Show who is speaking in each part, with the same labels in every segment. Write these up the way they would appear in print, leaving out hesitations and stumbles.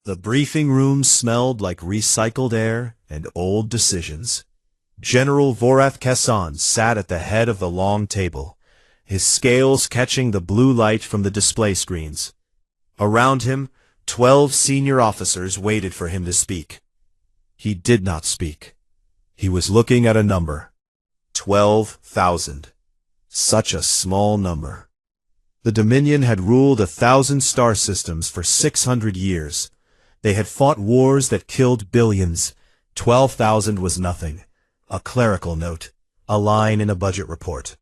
Speaker 1: The briefing room smelled like recycled air and old decisions. General Vorath Kessan sat at the head of the long table, his scales catching the blue light from the display screens. Around him, 12 senior officers waited for him to speak. He did not speak. He was looking at a number. 12,000. Such a small number. The Dominion had ruled 1,000 star systems for 600 years. They had fought wars that killed billions. 12,000 was nothing. A clerical note. A line in a budget report.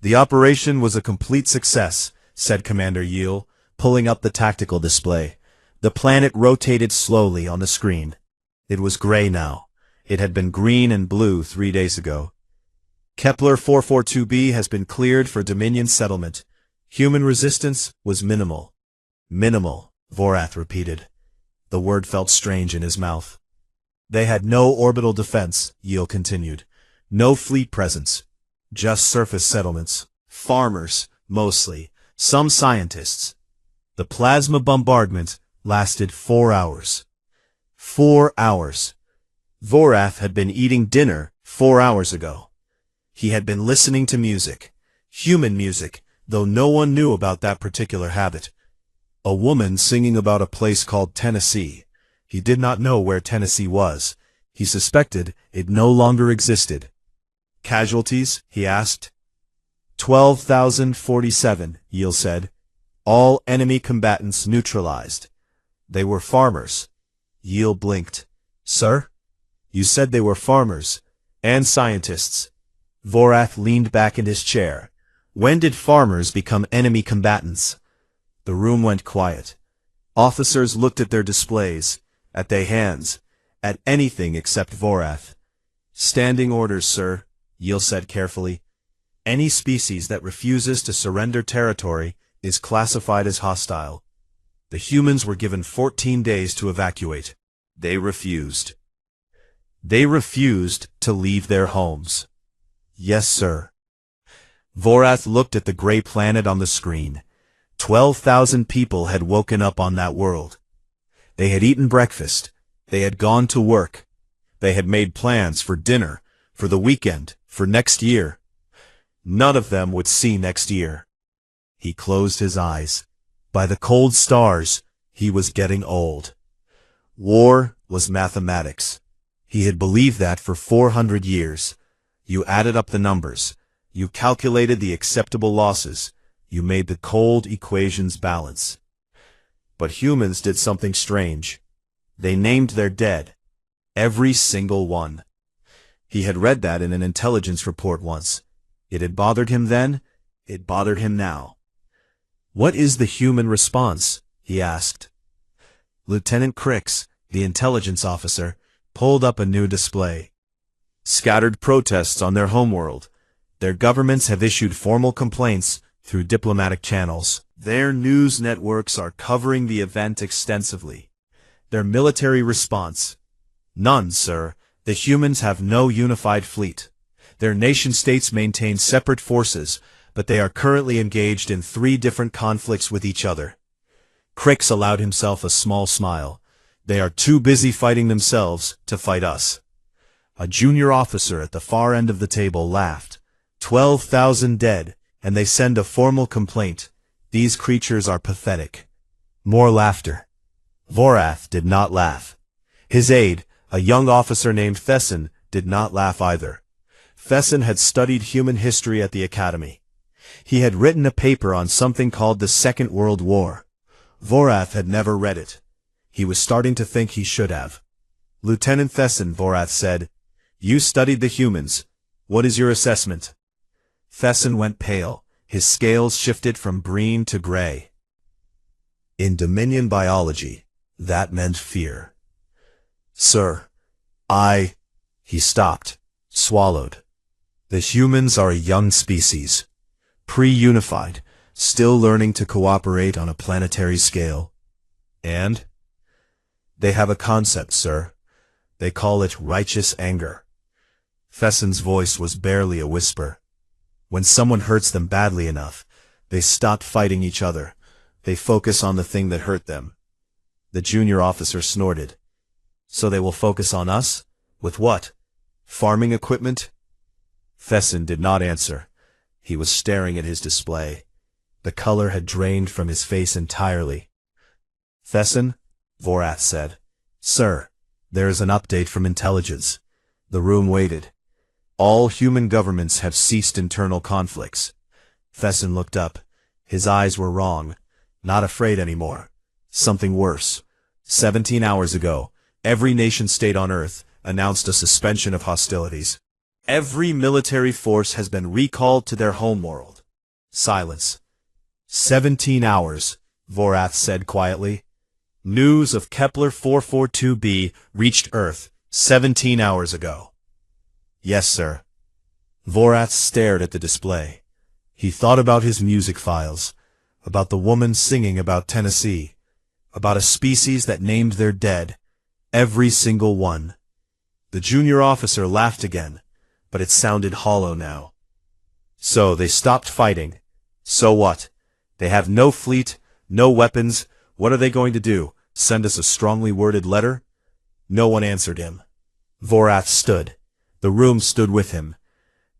Speaker 1: The operation was a complete success, said Commander Yeel, pulling up the tactical display. The planet rotated slowly on the screen. It was gray now. It had been green and blue 3 days ago. Kepler 442b has been cleared for Dominion settlement. Human resistance was minimal. Minimal, Vorath repeated. The word felt strange in his mouth. They had no orbital defense, Yeel continued. No fleet presence. Just surface settlements. Farmers, mostly. Some scientists. The plasma bombardment lasted 4 hours. 4 hours. Vorath had been eating dinner 4 hours ago. He had been listening to music. Human music, though no one knew about that particular habit. A woman singing about a place called Tennessee. He did not know where Tennessee was. He suspected it no longer existed. Casualties? He asked. 12,047, Yeel said. All enemy combatants neutralized. They were farmers. Yeel blinked. Sir? You said they were farmers. And scientists. Vorath leaned back in his chair. When did farmers become enemy combatants? The room went quiet. Officers looked at their displays, at their hands, at anything except Vorath. Standing orders, sir, Yeel said carefully. Any species that refuses to surrender territory is classified as hostile. The humans were given 14 days to evacuate. They refused. They refused to leave their homes. Yes, sir. Vorath looked at the gray planet on the screen. 12,000 people had woken up on that world. They had eaten breakfast. They had gone to work. They had made plans for dinner, for the weekend, for next year. None of them would see next year. He closed his eyes. By the cold stars, he was getting old. War was mathematics. He had believed that for 400 years. You added up the numbers. You calculated the acceptable losses. You made the cold equations balance. But humans did something strange. They named their dead. Every single one. He had read that in an intelligence report once. It had bothered him then. It bothered him now. What is the human response? He asked. Lieutenant Crix, the intelligence officer, pulled up a new display. Scattered protests on their homeworld. Their governments have issued formal complaints through diplomatic channels. Their news networks are covering the event extensively. Their military response. None, sir. The humans have no unified fleet. Their nation-states maintain separate forces, but they are currently engaged in 3 different conflicts with each other. Crix allowed himself a small smile. They are too busy fighting themselves to fight us. A junior officer at the far end of the table laughed. 12,000 dead, and they send a formal complaint. These creatures are pathetic. More laughter. Vorath did not laugh. His aide, a young officer named Thesson, did not laugh either. Thesson had studied human history at the academy. He had written a paper on something called the Second World War. Vorath had never read it. He was starting to think he should have. Lieutenant Thesson, Vorath said, you studied the humans. What is your assessment? Thesson went pale. His scales shifted from green to gray. In Dominion biology, that meant fear. Sir, he stopped, swallowed. The humans are a young species, pre-unified, still learning to cooperate on a planetary scale. And? They have a concept, sir. They call it righteous anger. Thesson's voice was barely a whisper. When someone hurts them badly enough, they stop fighting each other. They focus on the thing that hurt them. The junior officer snorted. So they will focus on us? With what? Farming equipment? Thesson did not answer. He was staring at his display. The color had drained from his face entirely. Thesson, Vorath said. Sir, there is an update from intelligence. The room waited. All human governments have ceased internal conflicts. Thesson looked up. His eyes were wrong. Not afraid anymore. Something worse. 17 hours ago, every nation-state on Earth announced a suspension of hostilities. Every military force has been recalled to their homeworld. Silence. 17 hours, Vorath said quietly. News of Kepler 442b reached Earth 17 hours ago. Yes, sir. Vorath stared at the display. He thought about his music files, about the woman singing about Tennessee, about a species that named their dead, every single one. The junior officer laughed again, but it sounded hollow now. So they stopped fighting. So what? They have no fleet, no weapons. What are they going to do? Send us a strongly worded letter? No one answered him. Vorath stood. The room stood with him.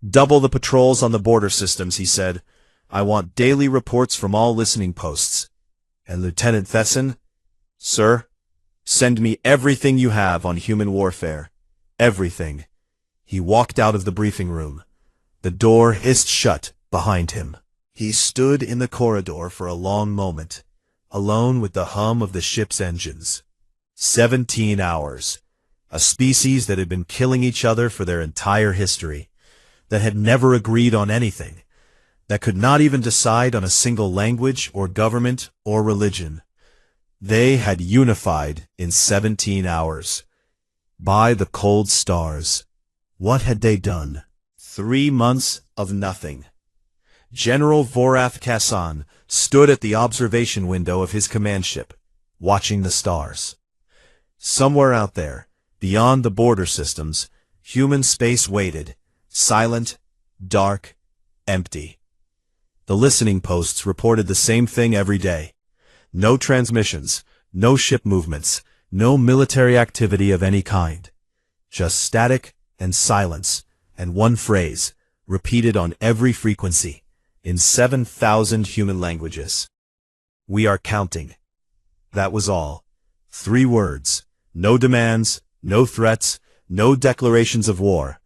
Speaker 1: Double the patrols on the border systems, he said. I want daily reports from all listening posts. And Lieutenant Thesson? Sir? Send me everything you have on human warfare. Everything. He walked out of the briefing room. The door hissed shut behind him. He stood in the corridor for a long moment, alone with the hum of the ship's engines. 17 hours. A species that had been killing each other for their entire history, that had never agreed on anything, that could not even decide on a single language or government or religion. They had unified in 17 hours. By the cold stars. What had they done? 3 months of nothing. General Vorath Kassan stood at the observation window of his command ship, watching the stars. Somewhere out there, beyond the border systems, human space waited, silent, dark, empty. The listening posts reported the same thing every day. No transmissions, no ship movements, no military activity of any kind. Just static and silence, and one phrase, repeated on every frequency, in 7,000 human languages. We are counting. That was all. 3 words. No demands, no threats, no declarations of war.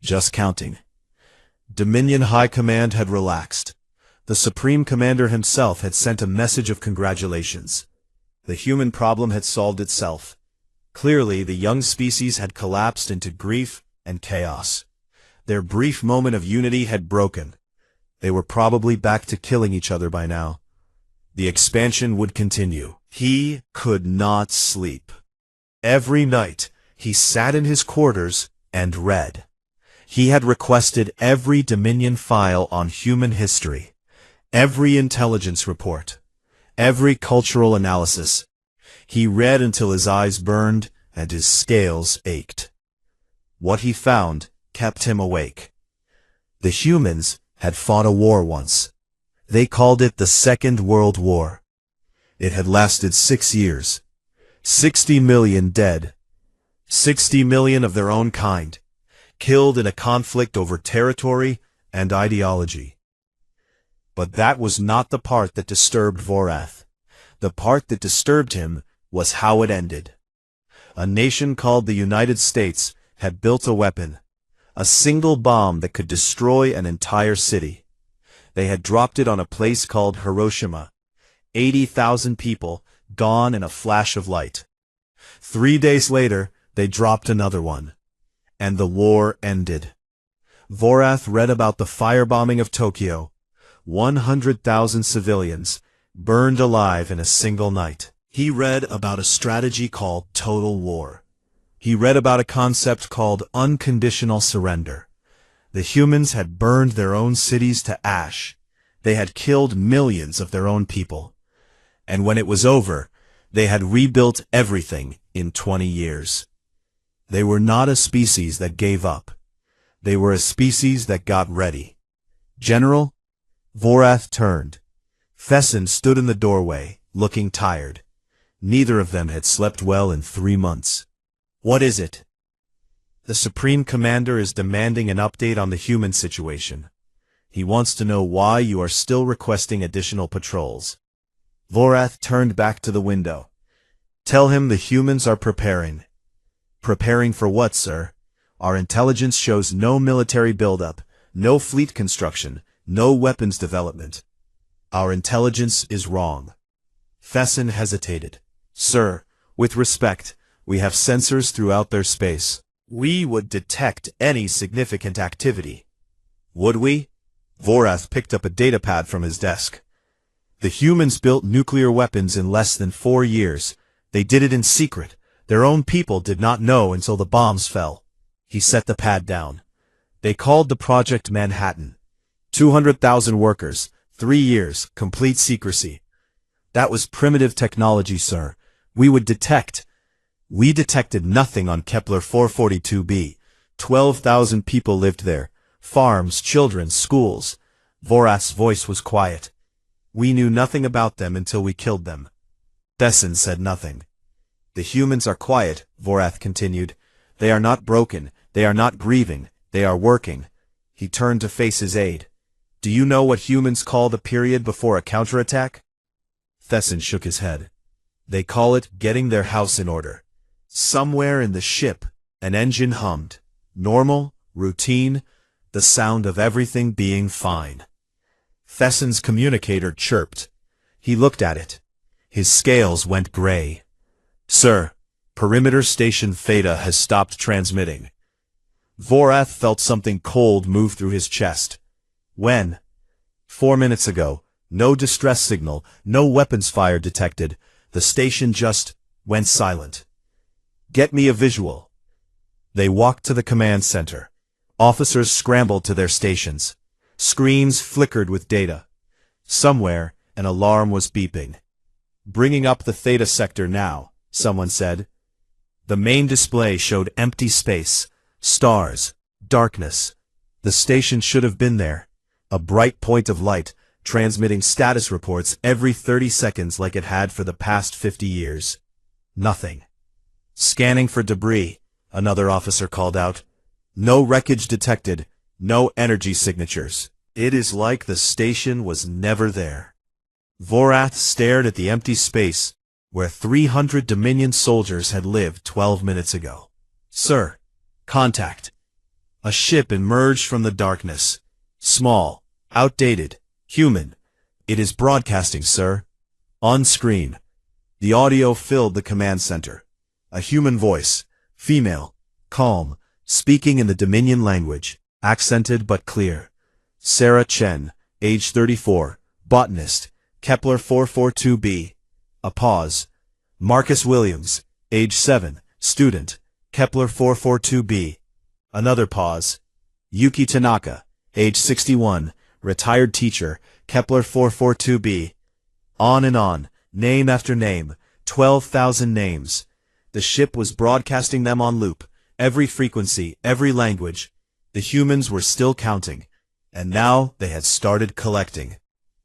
Speaker 1: Just counting. Dominion High Command had relaxed. The Supreme Commander himself had sent a message of congratulations. The human problem had solved itself. Clearly, the young species had collapsed into grief and chaos. Their brief moment of unity had broken. They were probably back to killing each other by now. The expansion would continue. He could not sleep. Every night, he sat in his quarters and read. He had requested every Dominion file on human history, every intelligence report, every cultural analysis. He read until his eyes burned and his scales ached. What he found kept him awake. The humans had fought a war once. They called it the Second World War. It had lasted 6 years. 60 million dead. 60 million of their own kind, killed in a conflict over territory and ideology. But that was not the part that disturbed Vorath. The part that disturbed him was how it ended. A nation called the United States had built a weapon, a single bomb that could destroy an entire city. They had dropped it on a place called Hiroshima. 80,000 people gone in a flash of light. 3 days later, they dropped another one. And the war ended. Vorath read about the firebombing of Tokyo. 100,000 civilians burned alive in a single night. He read about a strategy called total war. He read about a concept called unconditional surrender. The humans had burned their own cities to ash. They had killed millions of their own people. And when it was over, they had rebuilt everything in 20 years. They were not a species that gave up. They were a species that got ready. General? Vorath turned. Thesson stood in the doorway, looking tired. Neither of them had slept well in 3 months. What is it? The Supreme Commander is demanding an update on the human situation. He wants to know why you are still requesting additional patrols. Vorath turned back to the window. Tell him the humans are preparing. Preparing for what, sir? Our intelligence shows no military buildup, no fleet construction, no weapons development. Our intelligence is wrong. Thesson hesitated. Sir, with respect, we have sensors throughout their space. We would detect any significant activity. Would we? Vorath picked up a datapad from his desk. The humans built nuclear weapons in less than 4 years. They did it in secret. Their own people did not know until the bombs fell. He set the pad down. They called the project Manhattan. 200,000 workers, 3 years, complete secrecy. That was primitive technology, sir. We would detect. We detected nothing on Kepler 442b. 12,000 people lived there. Farms, children, schools. Vorath's voice was quiet. We knew nothing about them until we killed them. Thesson said nothing. The humans are quiet, Vorath continued. They are not broken. They are not grieving. They are working. He turned to face his aide. Do you know what humans call the period before a counterattack? Thesson shook his head. They call it getting their house in order. Somewhere in the ship, an engine hummed. Normal, routine, the sound of everything being fine. Thesson's communicator chirped. He looked at it. His scales went gray. Sir, perimeter station Theta has stopped transmitting. Vorath felt something cold move through his chest. When? 4 minutes ago. No distress signal, no weapons fire detected. The station just went silent. Get me a visual. They walked to the command center. Officers scrambled to their stations. Screens flickered with data. Somewhere, an alarm was beeping. Bringing up the Theta sector now, someone said. The main display showed empty space, stars, darkness. The station should have been there. A bright point of light, transmitting status reports every 30 seconds like it had for the past 50 years. Nothing. Scanning for debris, another officer called out. No wreckage detected, no energy signatures. It is like the station was never there. Vorath stared at the empty space where 300 Dominion soldiers had lived 12 minutes ago. Sir, contact. A ship emerged from the darkness. Small, outdated, human. It is broadcasting, sir. On screen. The audio filled the command center. A human voice, female, calm, speaking in the Dominion language, accented but clear. Sarah Chen, age 34, botanist, Kepler 442b. A pause. Marcus Williams, age 7, student, Kepler 442b. Another pause. Yuki Tanaka, age 61, retired teacher, Kepler 442b. On and on, name after name, 12,000 names. The ship was broadcasting them on loop, every frequency, every language. The humans were still counting, and now they had started collecting.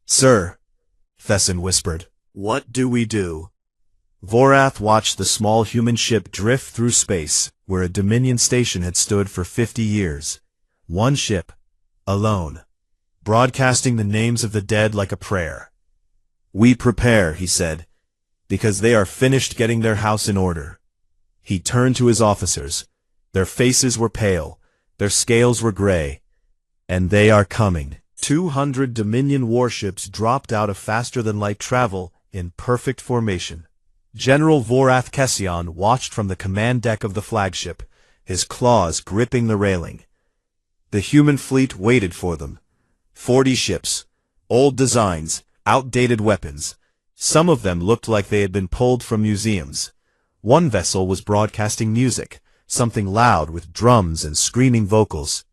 Speaker 1: Sir, Thesson whispered, what do we do? Vorath watched the small human ship drift through space, where a Dominion station had stood for 50 years. One ship, alone, broadcasting the names of the dead like a prayer. We prepare, he said, because they are finished getting their house in order. He turned to his officers. Their faces were pale, their scales were gray, and they are coming. 200 Dominion warships dropped out of faster-than-light travel in perfect formation. General Vorath Kession watched from the command deck of the flagship, his claws gripping the railing. The human fleet waited for them. 40 ships, old designs, outdated weapons. Some of them looked like they had been pulled from museums. One vessel was broadcasting music, something loud with drums and screaming vocals.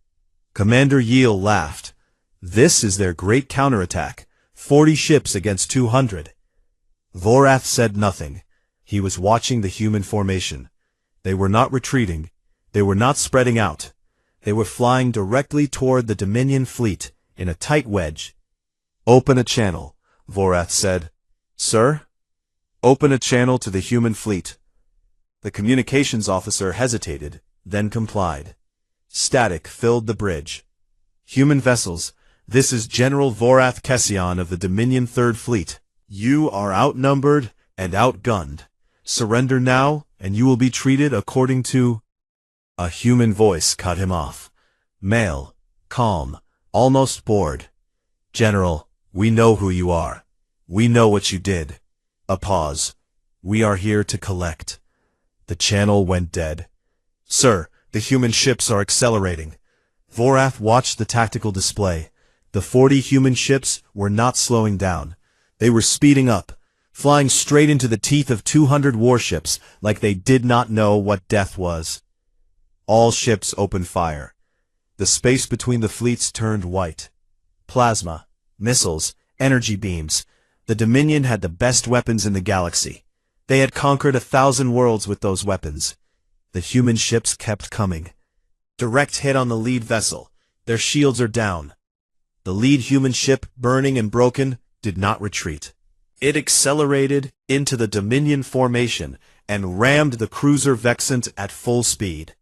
Speaker 1: Commander Yeel laughed. This is their great counterattack, 40 ships against 200. Vorath said nothing. He was watching the human formation. They were not retreating. They were not spreading out. They were flying directly toward the Dominion fleet in a tight wedge. Open a channel, Vorath said. Sir? Open a channel to the human fleet. The communications officer hesitated, then complied. Static filled the bridge. Human vessels, this is General Vorath Kession of the Dominion Third Fleet. You are outnumbered and outgunned. Surrender now, and you will be treated according to... A human voice cut him off. Male, calm, almost bored. General, we know who you are. We know what you did. A pause. We are here to collect. The channel went dead. Sir, the human ships are accelerating. Vorath watched the tactical display. The 40 human ships were not slowing down. They were speeding up, flying straight into the teeth of 200 warships like they did not know what death was. All ships opened fire. The space between the fleets turned white. Plasma, missiles, energy beams. The Dominion had the best weapons in the galaxy. They had conquered 1,000 worlds with those weapons. The human ships kept coming. Direct hit on the lead vessel. Their shields are down. The lead human ship, burning and broken, did not retreat. It accelerated into the Dominion formation and rammed the cruiser Vexant at full speed.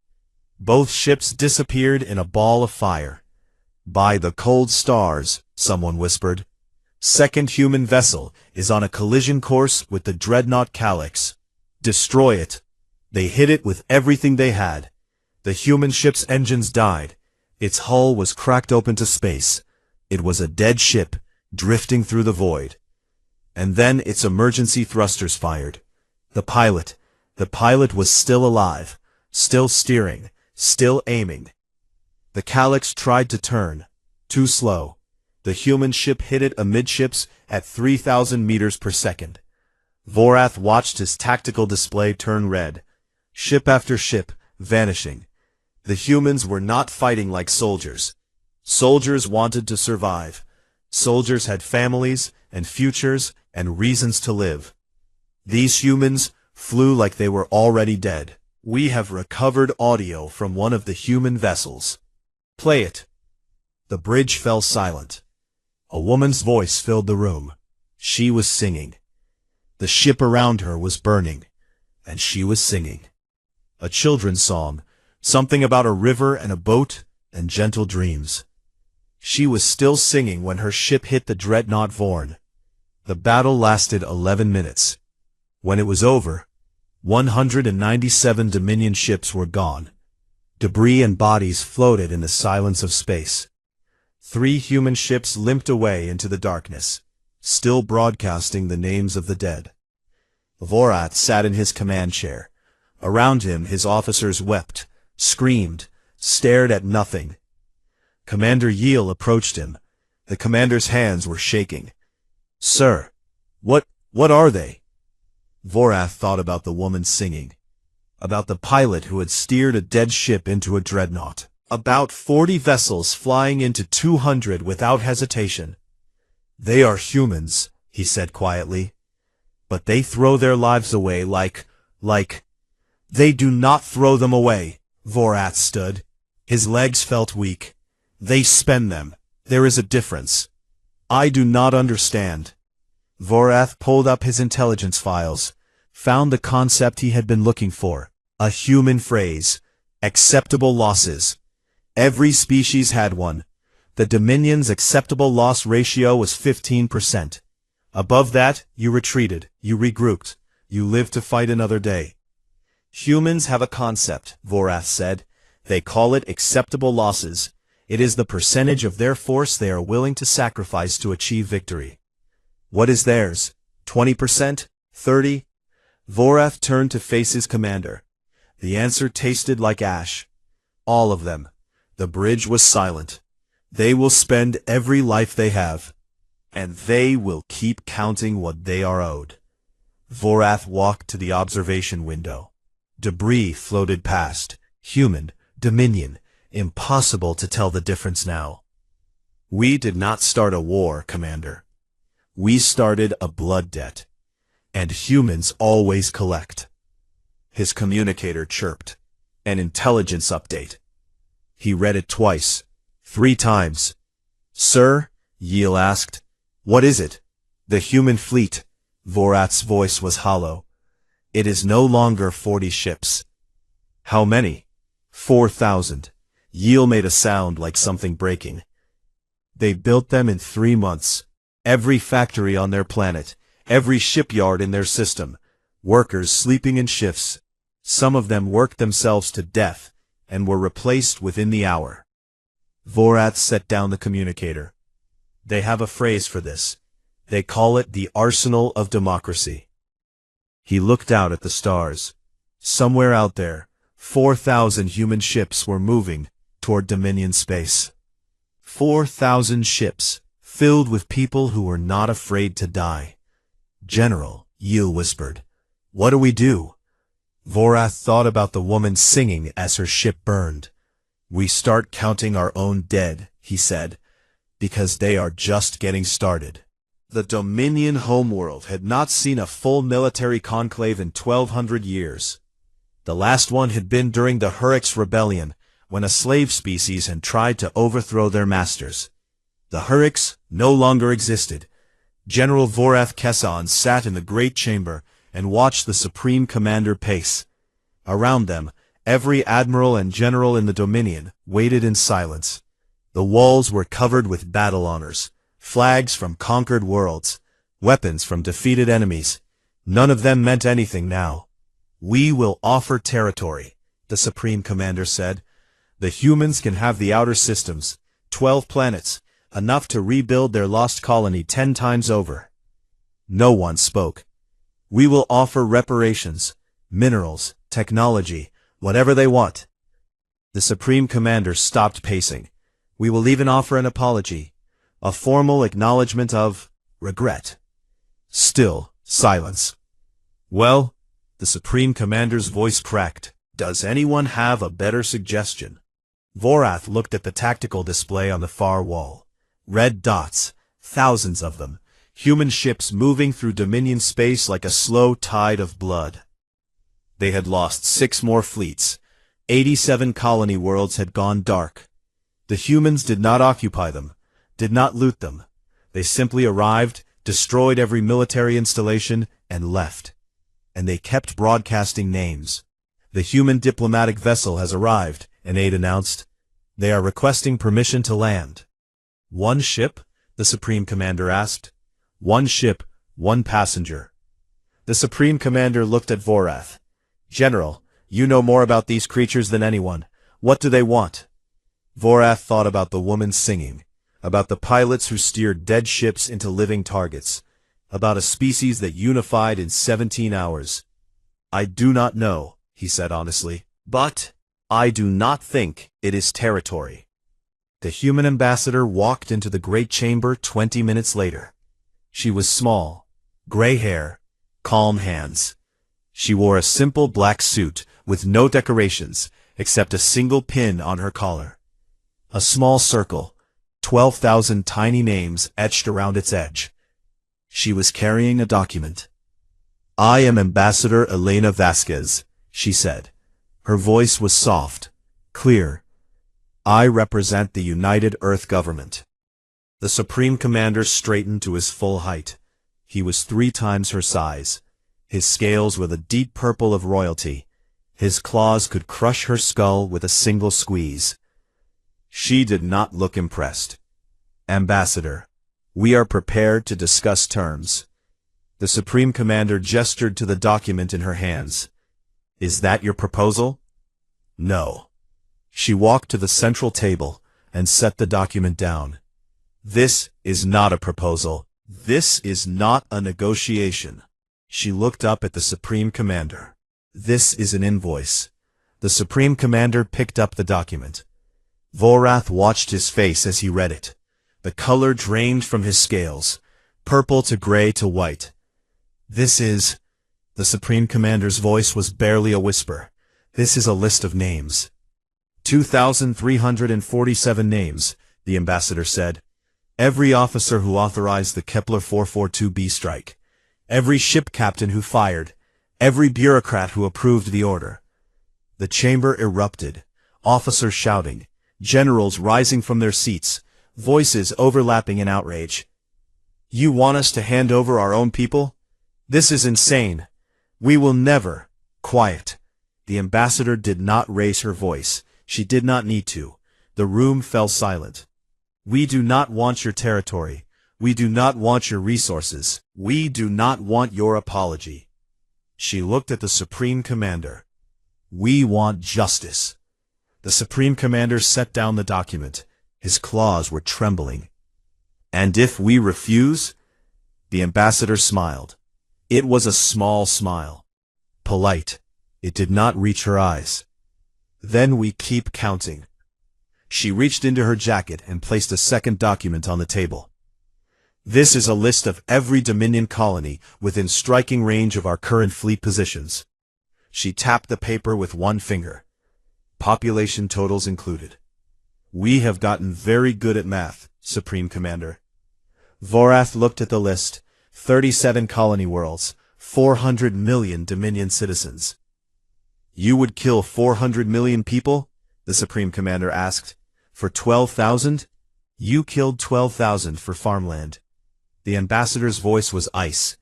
Speaker 1: Both ships disappeared in a ball of fire. By the cold stars, someone whispered. Second human vessel is on a collision course with the dreadnought Calyx. Destroy it. They hit it with everything they had. The human ship's engines died. Its hull was cracked open to space. It was a dead ship, drifting through the void. And then its emergency thrusters fired. The pilot was still alive, still steering, still aiming. The Calyx tried to turn. Too slow. The human ship hit it amidships at 3,000 meters per second. Vorath watched his tactical display turn red. Ship after ship, vanishing. The humans were not fighting like soldiers. Soldiers wanted to survive. Soldiers had families and futures and reasons to live. These humans flew like they were already dead. We have recovered audio from one of the human vessels. Play it. The bridge fell silent. A woman's voice filled the room. She was singing. The ship around her was burning, and she was singing. A children's song, something about a river and a boat and gentle dreams. She was still singing when her ship hit the dreadnought Vorn. The battle lasted 11 minutes. When it was over, 197 Dominion ships were gone. Debris and bodies floated in the silence of space. 3 human ships limped away into the darkness, still broadcasting the names of the dead. Vorath sat in his command chair. Around him his officers wept, screamed, stared at nothing. Commander Yiel approached him. The commander's hands were shaking. Sir, what are they? Vorath thought about the woman singing, about the pilot who had steered a dead ship into a dreadnought, about 40 vessels flying into 200 without hesitation. They are humans, he said quietly, but they throw their lives away like... They do not throw them away, Vorath stood. His legs felt weak. They spend them. There is a difference. I do not understand. Vorath pulled up his intelligence files, found the concept he had been looking for. A human phrase. Acceptable losses. Every species had one. The Dominion's acceptable loss ratio was 15%. Above that, you retreated, you regrouped, you lived to fight another day. Humans have a concept, Vorath said. They call it acceptable losses. It is the percentage of their force they are willing to sacrifice to achieve victory. What is theirs? 20%? 30%? Vorath turned to face his commander. The answer tasted like ash. All of them. The bridge was silent. They will spend every life they have, and they will keep counting what they are owed. Vorath walked to the observation window. Debris floated past. Human, Dominion. Impossible to tell the difference now. We did not start a war, Commander. We started a blood debt. And humans always collect. His communicator chirped. An intelligence update. He read it twice. 3 times. Sir, Yiel asked. What is it? The human fleet. Vorath's voice was hollow. It is no longer 40 ships. How many? 4,000. Yiel made a sound like something breaking. They built them in 3 months. Every factory on their planet, every shipyard in their system, workers sleeping in shifts. Some of them worked themselves to death and were replaced within the hour. Vorath set down the communicator. They have a phrase for this. They call it the arsenal of democracy. He looked out at the stars. Somewhere out there, 4,000 human ships were moving toward Dominion space. 4,000 ships, filled with people who were not afraid to die. General, Yiel whispered, what do we do? Vorath thought about the woman singing as her ship burned. We start counting our own dead, he said, because they are just getting started. The Dominion homeworld had not seen a full military conclave in 1,200 years. The last one had been during the Hurrix Rebellion, when a slave species had tried to overthrow their masters. The Hurrix no longer existed. General Vorath Kesson sat in the great chamber and watched the Supreme Commander pace. Around them, every admiral and general in the Dominion waited in silence. The walls were covered with battle honors, flags from conquered worlds, weapons from defeated enemies. None of them meant anything now. We will offer territory, the Supreme Commander said. The humans can have the outer systems, 12 planets, enough to rebuild their lost colony 10 times over. No one spoke. We will offer reparations, minerals, technology, whatever they want. The Supreme Commander stopped pacing. We will even offer an apology, a formal acknowledgement of regret. Still, silence. Well, the Supreme Commander's voice cracked. Does anyone have a better suggestion? Vorath looked at the tactical display on the far wall. Red dots, thousands of them, human ships moving through Dominion space like a slow tide of blood. They had lost 6 more fleets. 87 colony worlds had gone dark. The humans did not occupy them, did not loot them. They simply arrived, destroyed every military installation, and left. And they kept broadcasting names. The human diplomatic vessel has arrived, an aide announced. They are requesting permission to land. 1 ship? The Supreme Commander asked. 1 ship, 1 passenger. The Supreme Commander looked at Vorath. General, you know more about these creatures than anyone. What do they want? Vorath thought about the woman singing, about the pilots who steered dead ships into living targets, about a species that unified in 17 hours. I do not know, he said honestly, but I do not think it is territory. The human ambassador walked into the great chamber 20 minutes later. She was small, gray hair, calm hands. She wore a simple black suit with no decorations except a single pin on her collar. A small circle, 12,000 tiny names etched around its edge. She was carrying a document. I am Ambassador Elena Vasquez, she said. Her voice was soft, clear. I represent the United Earth Government. The Supreme Commander straightened to his full height. He was 3 times her size. His scales were the deep purple of royalty. His claws could crush her skull with a single squeeze. She did not look impressed. Ambassador, we are prepared to discuss terms. The Supreme Commander gestured to the document in her hands. Is that your proposal? No. She walked to the central table and set the document down. This is not a proposal. This is not a negotiation. She looked up at the Supreme Commander. This is an invoice. The Supreme Commander picked up the document. Vorath watched his face as he read it. The color drained from his scales, purple to gray to white. This is... The Supreme Commander's voice was barely a whisper. This is a list of names. 2,347 names, the ambassador said. Every officer who authorized the Kepler 442b strike. Every ship captain who fired. Every bureaucrat who approved the order. The chamber erupted. Officers shouting. Generals rising from their seats. Voices overlapping in outrage. You want us to hand over our own people? This is insane. We will never. Quiet. The ambassador did not raise her voice. She did not need to. The room fell silent. We do not want your territory. We do not want your resources. We do not want your apology. She looked at the Supreme Commander. We want justice. The Supreme Commander set down the document. His claws were trembling. And if we refuse? The ambassador smiled. It was a small smile. Polite. It did not reach her eyes. Then we keep counting. She reached into her jacket and placed a second document on the table. This is a list of every Dominion colony within striking range of our current fleet positions. She tapped the paper with one finger. Population totals included. We have gotten very good at math, Supreme Commander. Vorath looked at the list. 37 colony worlds, 400 million Dominion citizens. You would kill 400 million people? The Supreme Commander asked. For 12,000? You killed 12,000 for farmland. The ambassador's voice was ice.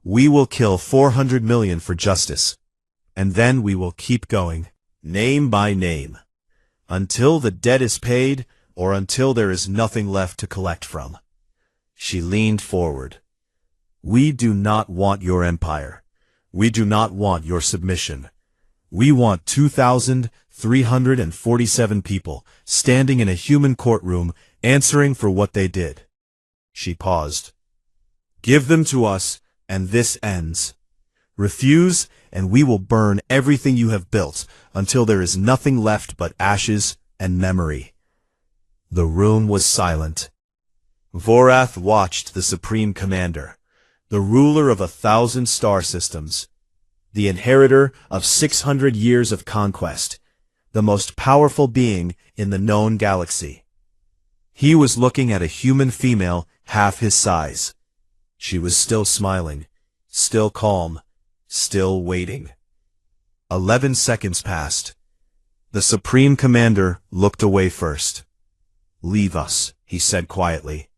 Speaker 1: We will kill 400 million for justice. And then we will keep going, name by name, until the debt is paid or until there is nothing left to collect from. She leaned forward. We do not want your empire. We do not want your submission. We want 2,347 people standing in a human courtroom answering for what they did. She paused. Give them to us, and this ends. Refuse, and we will burn everything you have built until there is nothing left but ashes and memory. The room was silent. Vorath watched the Supreme Commander, the ruler of 1,000 star systems, the inheritor of 600 years of conquest, the most powerful being in the known galaxy. He was looking at a human female half his size. She was still smiling, still calm, still waiting. 11 seconds passed. The Supreme Commander looked away first. Leave us, he said quietly.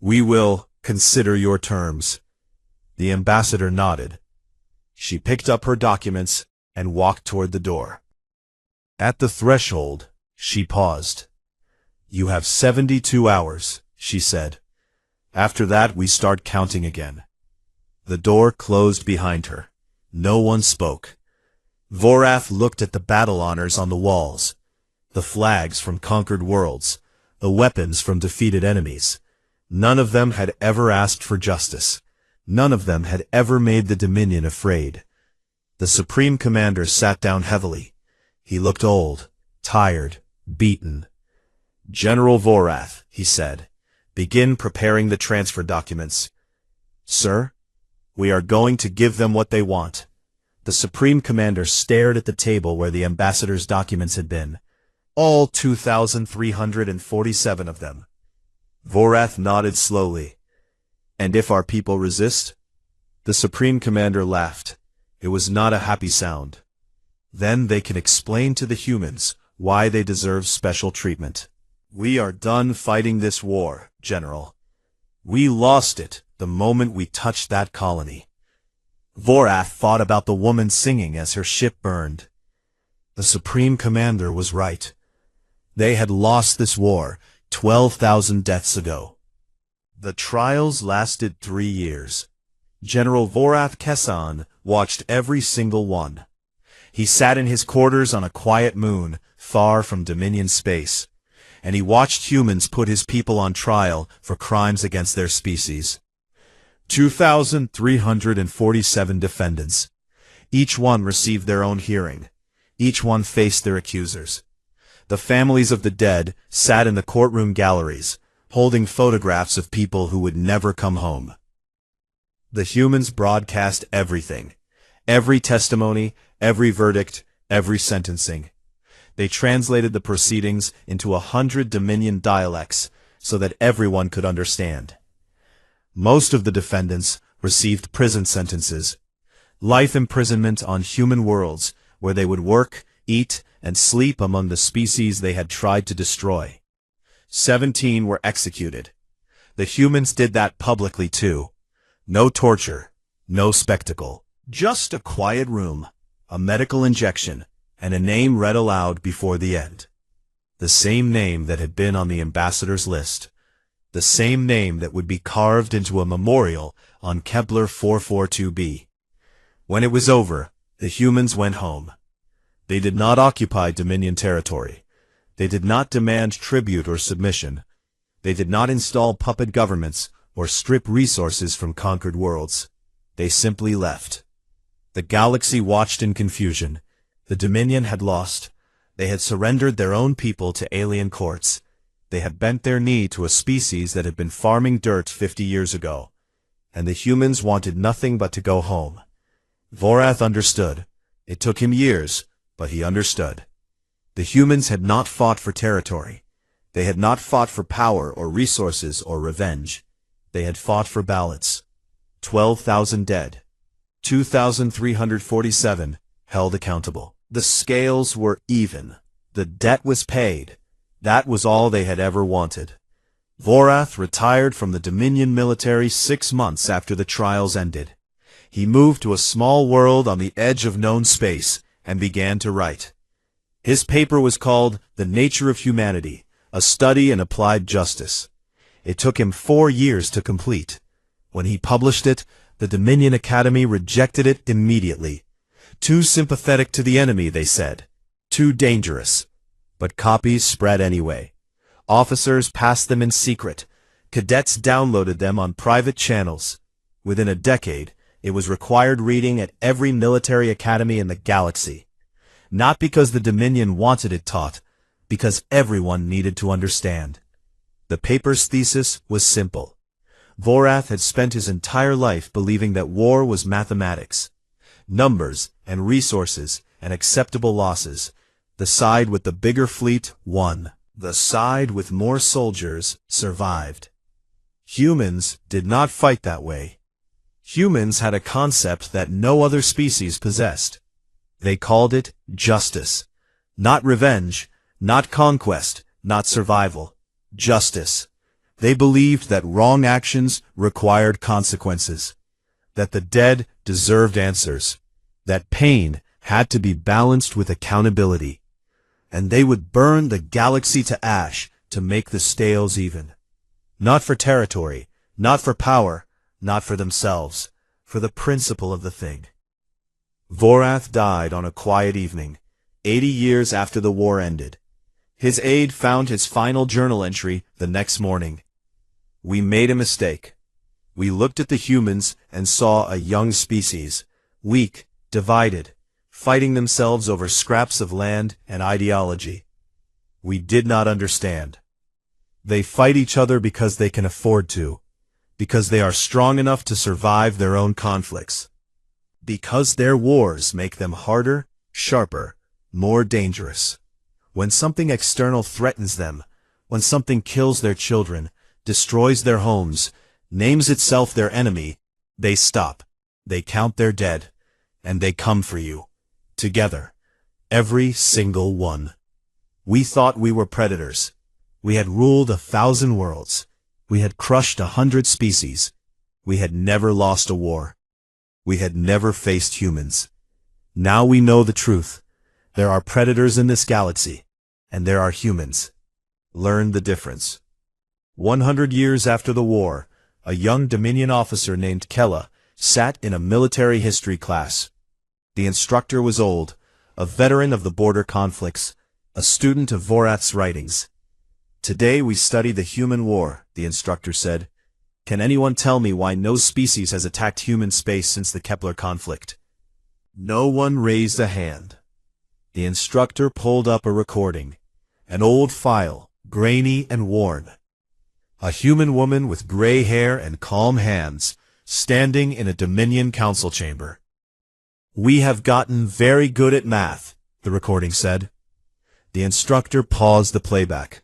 Speaker 1: We will consider your terms. The ambassador nodded. She picked up her documents and walked toward the door. At the threshold, she paused. You have 72 hours, she said. After that, we start counting again. The door closed behind her. No one spoke. Vorath looked at the battle honors on the walls, the flags from conquered worlds, the weapons from defeated enemies. None of them had ever asked for justice. None of them had ever made the Dominion afraid. The Supreme Commander sat down heavily. He looked old, tired, beaten. General Vorath, he said, begin preparing the transfer documents. Sir, we are going to give them what they want. The Supreme Commander stared at the table where the ambassador's documents had been. All 2,347 of them. Vorath nodded slowly. And if our people resist? The Supreme Commander laughed. It was not a happy sound. Then they can explain to the humans why they deserve special treatment. We are done fighting this war, General. We lost it the moment we touched that colony. Vorath thought about the woman singing as her ship burned. The Supreme Commander was right. They had lost this war 12,000 deaths ago. The trials lasted 3 years. General Vorath Kessan watched every single one. He sat in his quarters on a quiet moon, far from Dominion space, and he watched humans put his people on trial for crimes against their species. 2,347 defendants. Each one received their own hearing. Each one faced their accusers. The families of the dead sat in the courtroom galleries, holding photographs of people who would never come home. The humans broadcast everything. Every testimony, every verdict, every sentencing. They translated the proceedings into 100 Dominion dialects so that everyone could understand. Most of the defendants received prison sentences, life imprisonment on human worlds where they would work, eat, and sleep among the species they had tried to destroy. 17 were executed. The humans did that publicly too. No torture, No spectacle. Just a quiet room, a medical injection, and a name read aloud before the end. The same name that had been on the ambassador's list. The same name that would be carved into a memorial on Kepler 442b. When it was over, the humans went home. They did not occupy Dominion territory. They did not demand tribute or submission. They did not install puppet governments or strip resources from conquered worlds. They simply left. The galaxy watched in confusion. The Dominion had lost. They had surrendered their own people to alien courts. They had bent their knee to a species that had been farming dirt 50 years ago. And the humans wanted nothing but to go home. Vorath understood. It took him years, but he understood. The humans had not fought for territory. They had not fought for power or resources or revenge. They had fought for balance. 12,000 dead. 2,347 held accountable. The scales were even. The debt was paid. That was all they had ever wanted. Vorath retired from the Dominion military 6 months after the trials ended. He moved to a small world on the edge of known space and began to write. His paper was called The Nature of Humanity, a Study in Applied Justice. It took him 4 years to complete. When he published it, the Dominion Academy rejected it immediately. Too sympathetic to the enemy, they said. Too dangerous. But copies spread anyway. Officers passed them in secret. Cadets downloaded them on private channels. Within a decade, it was required reading at every military academy in the galaxy. Not because the Dominion wanted it taught, because everyone needed to understand. The paper's thesis was simple. Vorath had spent his entire life believing that war was mathematics. Numbers and resources and acceptable losses. The side with the bigger fleet won. The side with more soldiers survived. Humans did not fight that way. Humans had a concept that no other species possessed. They called it justice. Not revenge, not conquest, not survival. Justice. They believed that wrong actions required consequences. That the dead deserved answers. That pain had to be balanced with accountability. And they would burn the galaxy to ash to make the scales even. Not for territory, not for power, not for themselves, for the principle of the thing. Vorath died on a quiet evening, 80 years after the war ended. His aide found his final journal entry the next morning. We made a mistake. We looked at the humans and saw a young species, weak, divided, fighting themselves over scraps of land and ideology. We did not understand. They fight each other because they can afford to, because they are strong enough to survive their own conflicts, because their wars make them harder, sharper, more dangerous. When something external threatens them, when something kills their children, destroys their homes, names itself their enemy, they stop, they count their dead, and they come for you. Together. Every single one. We thought we were predators. We had ruled 1,000 worlds. We had crushed 100 species. We had never lost a war. We had never faced humans. Now we know the truth. There are predators in this galaxy, and there are humans. Learn the difference. 100 years after the war, a young Dominion officer named Kella sat in a military history class. The instructor was old, a veteran of the border conflicts, a student of Vorath's writings. Today we study the human war, the instructor said. Can anyone tell me why no species has attacked human space since the Kepler conflict? No one raised a hand. The instructor pulled up a recording, an old file, grainy and worn. A human woman with gray hair and calm hands, standing in a Dominion council chamber. We have gotten very good at math, the recording said. The instructor paused the playback.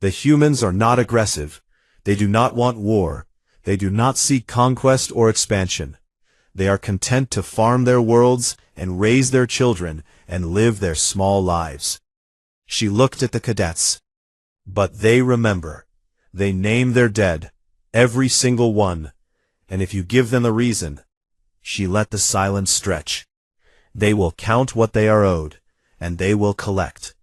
Speaker 1: The humans are not aggressive. They do not want war. They do not seek conquest or expansion. They are content to farm their worlds and raise their children and live their small lives. She looked at the cadets. But they remember. They name their dead, every single one. And if you give them a reason, She let the silence stretch. They will count what they are owed, and they will collect.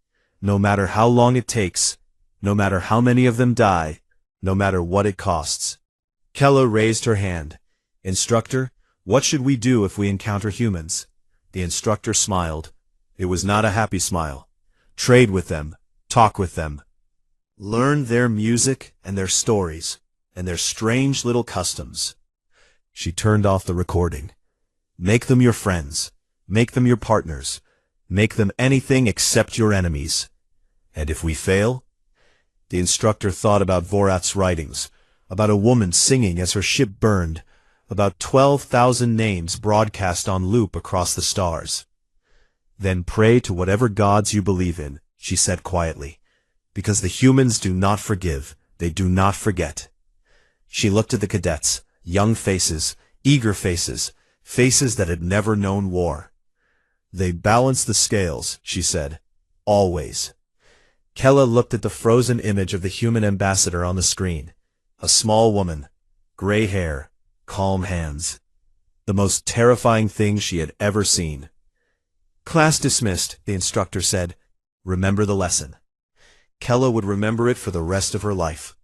Speaker 1: No matter how long it takes, no matter how many of them die, no matter what it costs. Kella raised her hand. Instructor, what should we do if we encounter humans? The instructor smiled. It was not a happy smile. Trade with them. Talk with them. Learn their music and their stories, and their strange little customs. She turned off the recording. Make them your friends. Make them your partners. Make them anything except your enemies. And if we fail? The instructor thought about Vorath's writings, about a woman singing as her ship burned, about 12,000 names broadcast on loop across the stars. Then pray to whatever gods you believe in, she said quietly, because the humans do not forgive, they do not forget. She looked at the cadets, young faces, eager faces, faces that had never known war. They balance the scales, she said, always. Kella looked at the frozen image of the human ambassador on the screen. A small woman, gray hair, calm hands. The most terrifying thing she had ever seen. Class dismissed, the instructor said. Remember the lesson. Kella would remember it for the rest of her life.